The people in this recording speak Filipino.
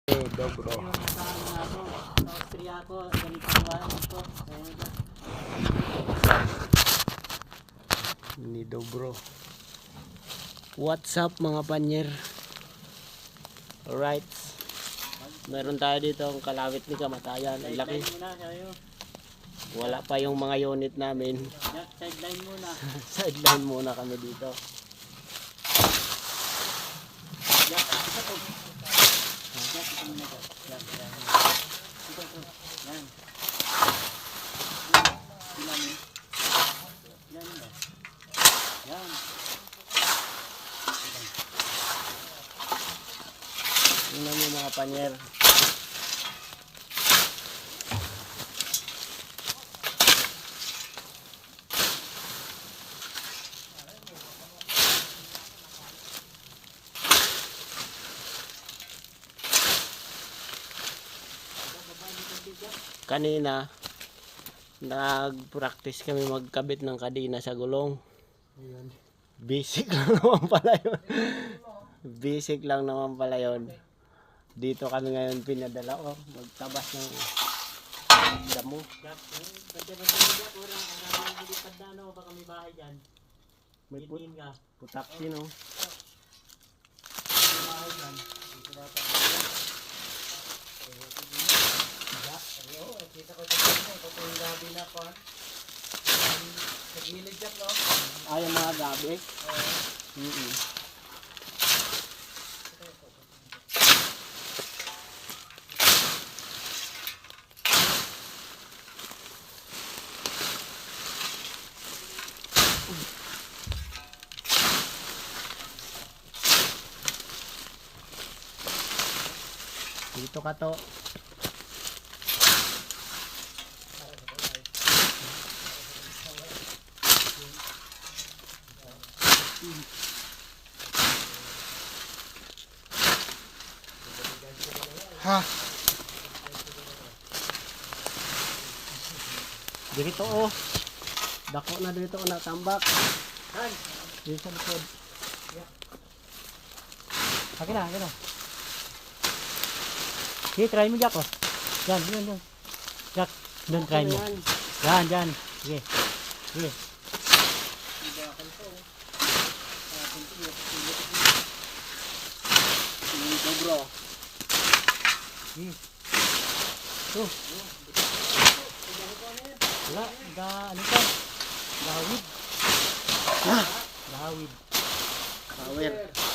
Dobro. Yung nasa ano, sa Austria ako, ganito ang bahay ko. Ni Dobro. What's up mga panyer? Alright. Meron tayo dito ang kalawit ni Kamatayan. Ang laki. Wala pa yung mga unit namin. Sideline muna. Sideline muna kami dito. Tingnan nyo mga panyer. Kanina nag-practice kami magkabit ng kadena sa gulong. Basic lang naman pala yun. Basic lang naman pala yun. Dito kami ngayon pinadala magtabas ng damo. May putak din oh. Kita ko dito yung gabi na pa. Nagilid jak no? Ay, yung mga gabi? Dito ka to. Ha. Dito oh. Dako na dito na tambak. Han, dito sa likod. Akin na. Sige, try mo jak oh. Yan. Jak, doon try mo. Yan. Sige. Dobro. Wala, ano to? Gawid. Power.